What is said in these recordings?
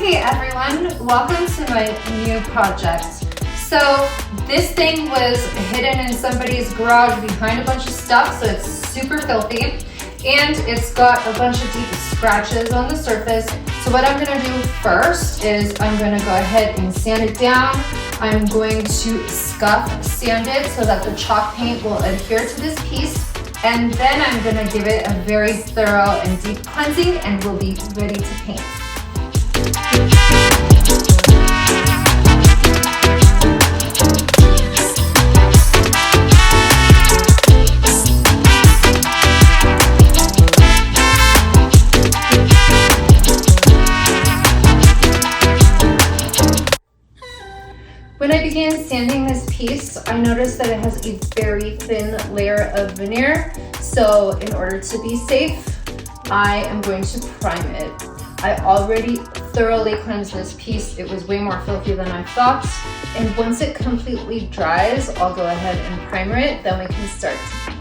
Hey everyone, welcome to my new project. So this thing was hidden in somebody's garage behind a bunch of stuff, so it's super filthy and it's got a bunch of deep scratches on the surface. So what I'm going to do first is I'm going to go ahead and sand it down. I'm going to scuff sand it so that the chalk paint will adhere to this piece, and then I'm going to give it a very thorough and deep cleansing and we'll be ready to paint. When I began sanding this piece, I noticed that it has a very thin layer of veneer. So in order to be safe, I am going to prime it. I already thoroughly cleansed this piece. It was way more filthy than I thought. And once it completely dries, I'll go ahead and primer it, then we can start to paint.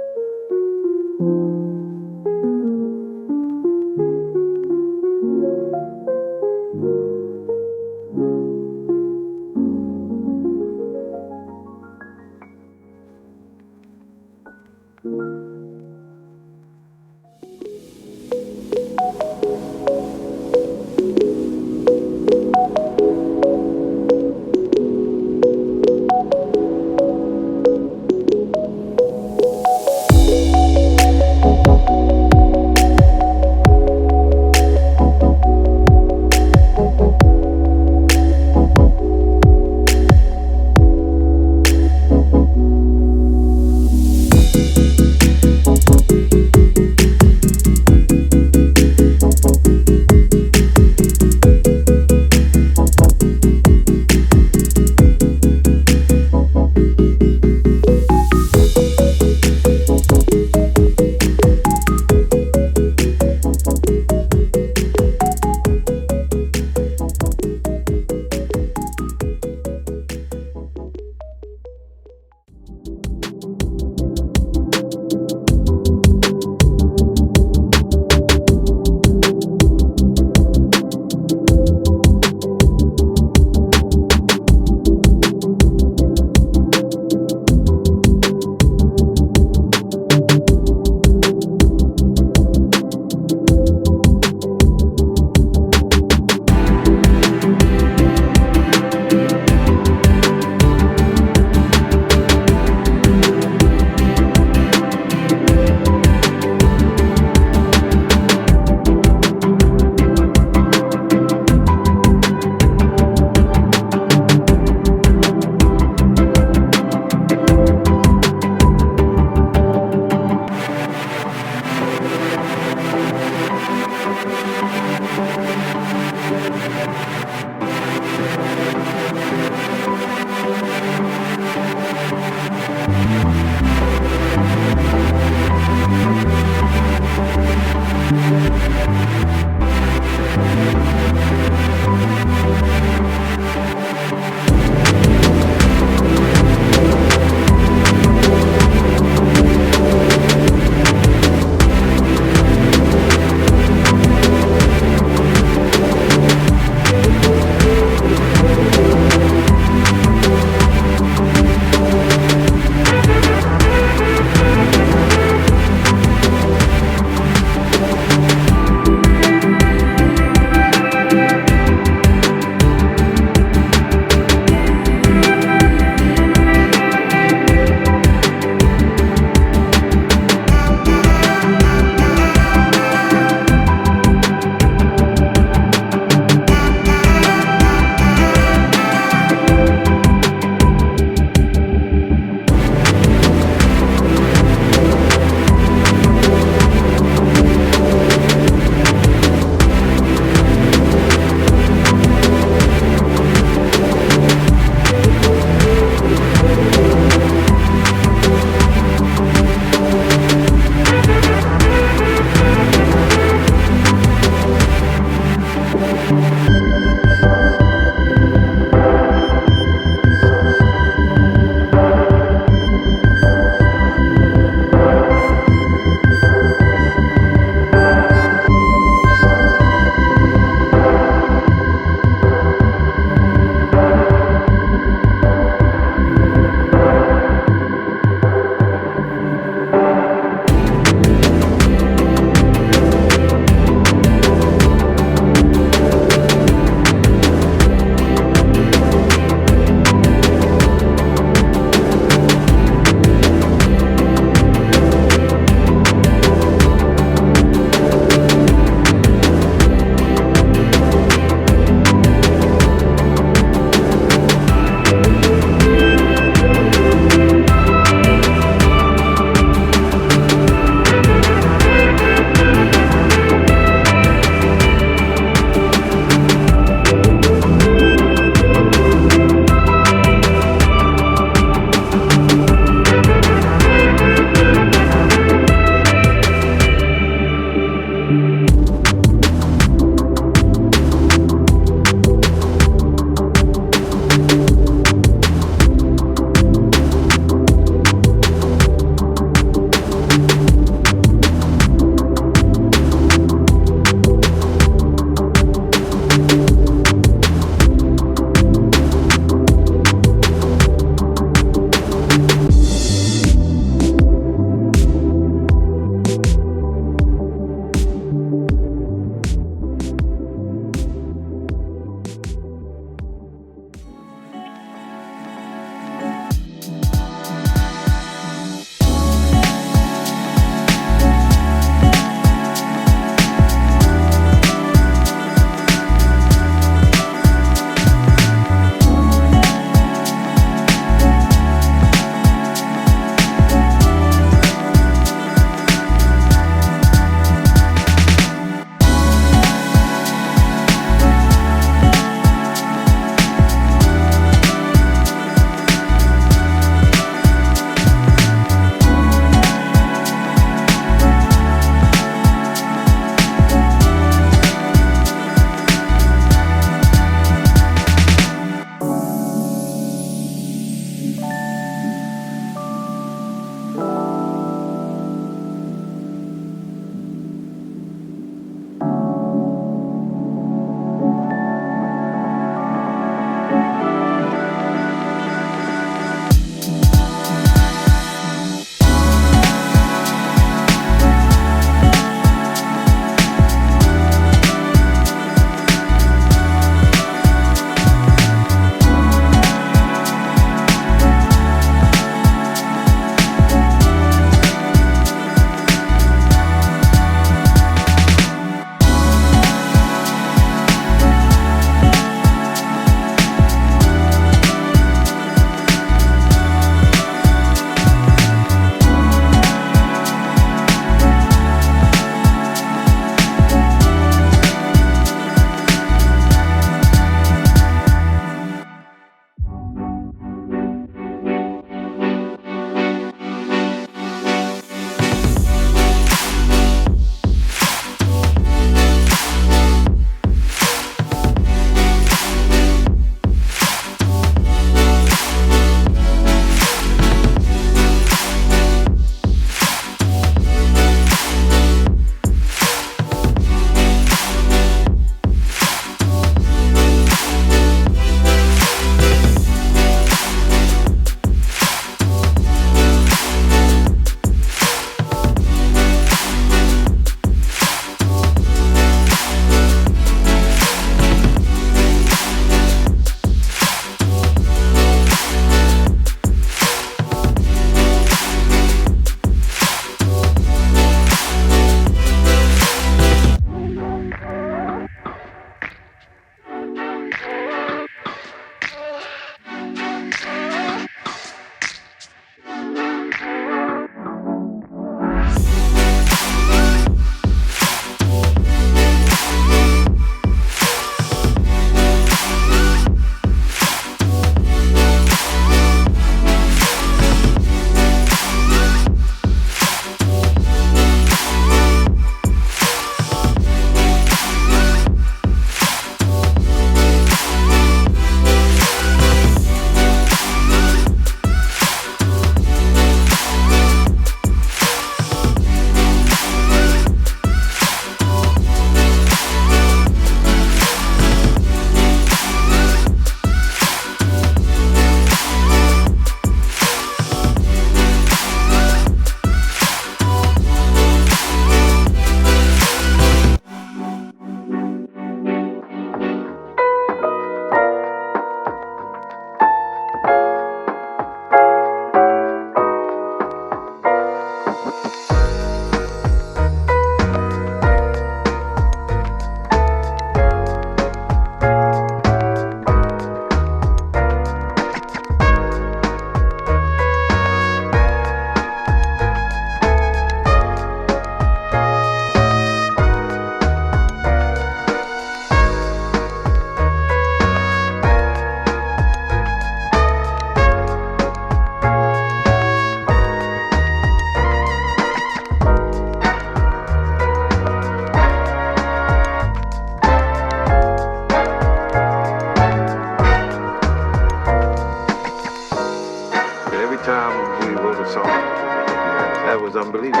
That was unbelievable.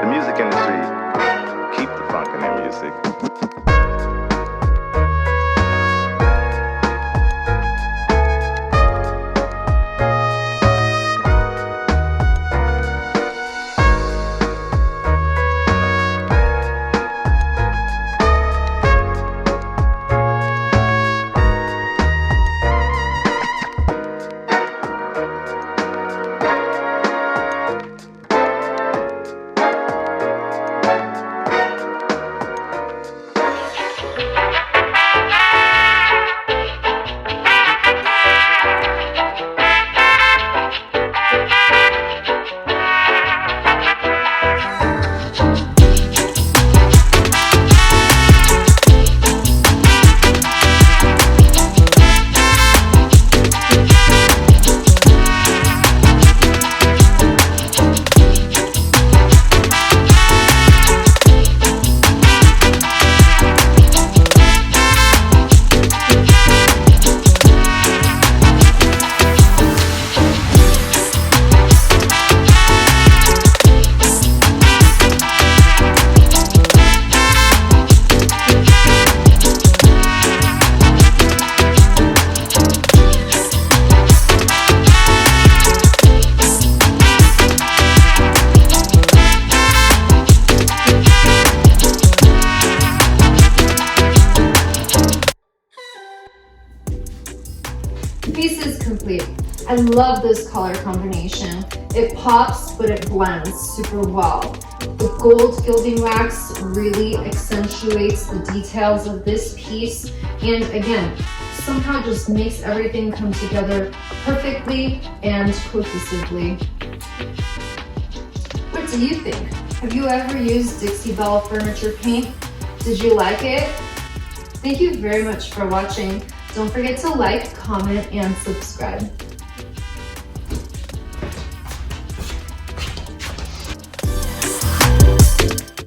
The music industry, keep the funk in their music. The piece is complete. I love this color combination. It pops, but it blends super well. The gold gilding wax really accentuates the details of this piece, and again, somehow just makes everything come together perfectly and cohesively. What do you think? Have you ever used Dixie Belle furniture paint? Did you like it? Thank you very much for watching. Don't forget to like, comment, and subscribe.